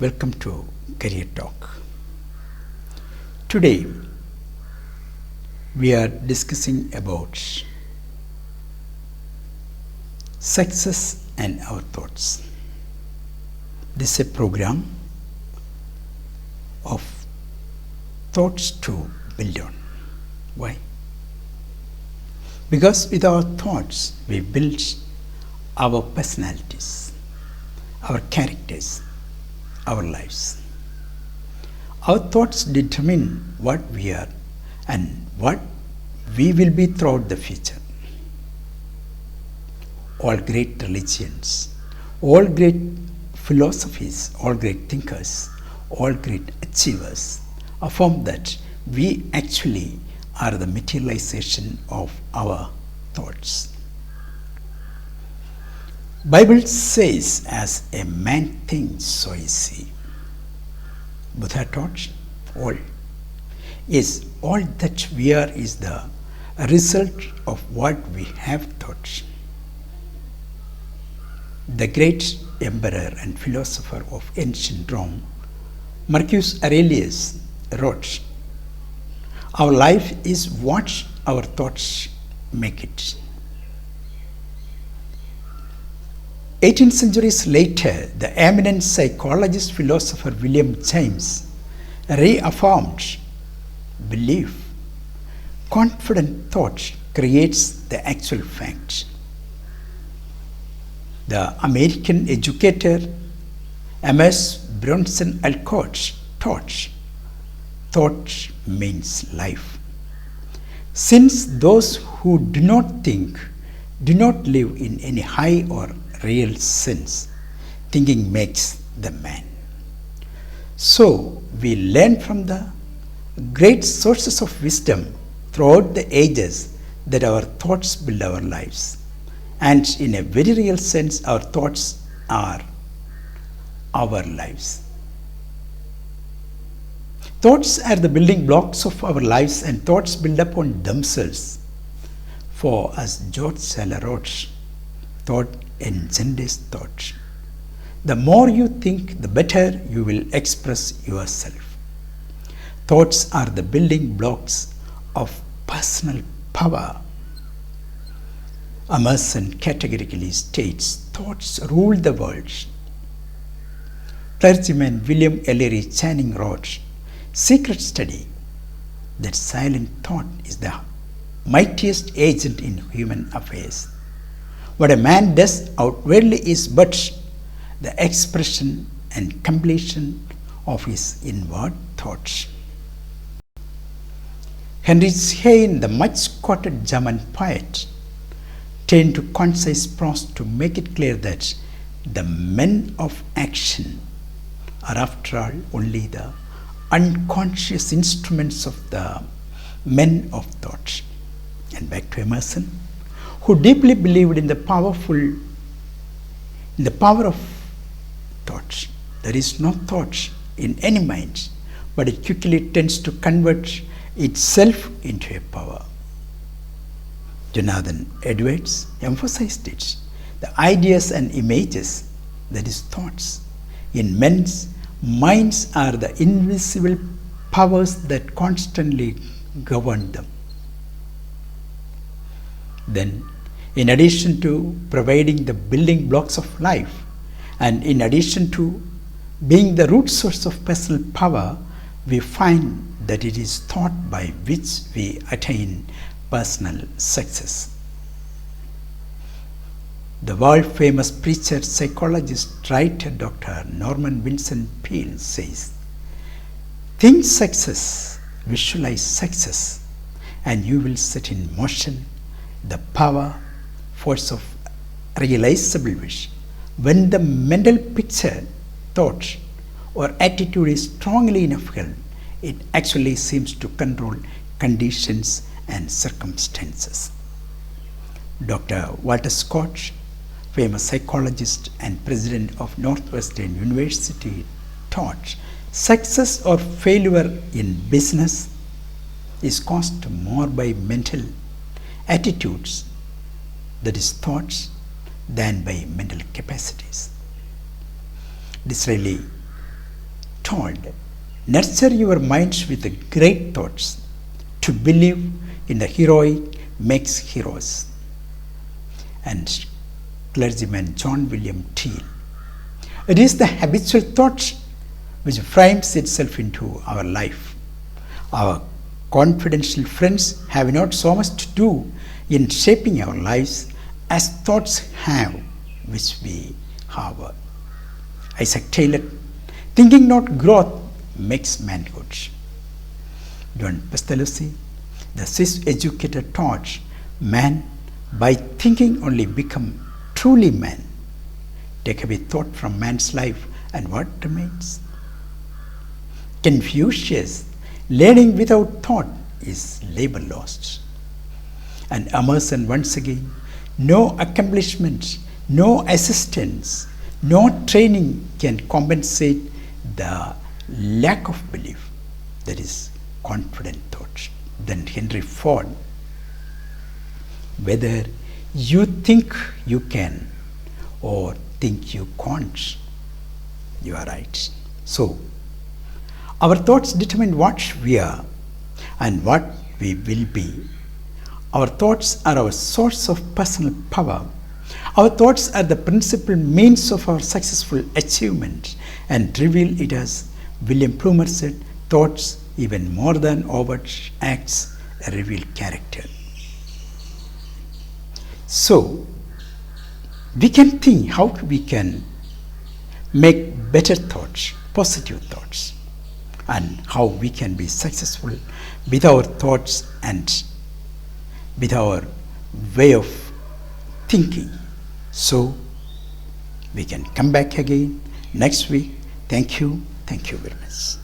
Welcome to Career Talk. Today we are discussing about success and our thoughts. This is a program of thoughts to build on. Why? Because with our thoughts we build our personalities, our characters, our lives. Our thoughts determine what we are and what we will be throughout the future. All great religions, all great philosophies, all great thinkers, all great achievers affirm that we actually are the materialization of our thoughts. Bible says, as a man thinks, so is he. Buddha taught all that we are is the result of what we have thought. The great emperor and philosopher of ancient Rome, Marcus Aurelius, wrote, "Our life is what our thoughts make it." 18 centuries later, the eminent psychologist philosopher William James reaffirmed belief. Confident thought creates the actual fact. The American educator Amos Bronson Alcott taught, "Thought means life." Since those who do not think do not live in any high or real sense, thinking makes the man. So we learn from the great sources of wisdom throughout the ages that our thoughts build our lives. And in a very real sense, our thoughts are our lives. Thoughts are the building blocks of our lives, and thoughts build upon themselves. For as George Sala wrote, "Thought engenders thought." The more you think, the better you will express yourself. Thoughts are the building blocks of personal power. Emerson categorically states, "Thoughts rule the world." Clergyman William Ellery Channing wrote, "Secret study, that silent thought is the mightiest agent in human affairs. What a man does outwardly is but the expression and completion of his inward thoughts." Heinrich Heine, the much quoted German poet, turned to concise prose to make it clear that the men of action are after all only the unconscious instruments of the men of thought. And back to Emerson, who deeply believed in the power of thought. There is no thought in any mind, but it quickly tends to convert itself into a power. Jonathan Edwards emphasized it. The ideas and images, that is thoughts, in men's minds are the invisible powers that constantly govern them. Then, in addition to providing the building blocks of life, and in addition to being the root source of personal power, we find that it is thought by which we attain personal success. The world-famous preacher, psychologist, writer Dr. Norman Vincent Peale says, "Think success, visualize success, and you will set in motion the force of realizable wish." When the mental picture, thought, or attitude is strongly enough held, it actually seems to control conditions and circumstances. Dr. Walter Scott, famous psychologist and president of Northwestern University, taught, "Success or failure in business is caused more by mental attitudes, that is thoughts, than by mental capacities." Disraeli told, nurture your minds with the great thoughts. To believe in the heroic makes heroes. And clergyman John William Teal. It is the habitual thought which frames itself into our life. Our confidential friends have not so much to do in shaping our lives as thoughts have which we harbor. Isaac Taylor, thinking not growth makes manhood. John Pestalozzi, the Swiss educator, taught man by thinking only become truly man. Take away thought from man's life and what remains? Confucius, learning without thought is labor lost. And Emerson once again, no accomplishment, no assistance, no training can compensate the lack of belief, that is confident thought. Then Henry Ford, whether you think you can or think you can't, you are right. So, our thoughts determine what we are and what we will be. Our thoughts are our source of personal power. Our thoughts are the principal means of our successful achievement, and reveal it as William Plumer said, thoughts even more than overt acts reveal character. So, we can think how we can make better thoughts, positive thoughts, and how we can be successful with our thoughts and with our way of thinking. So, we can come back again next week. Thank you very much.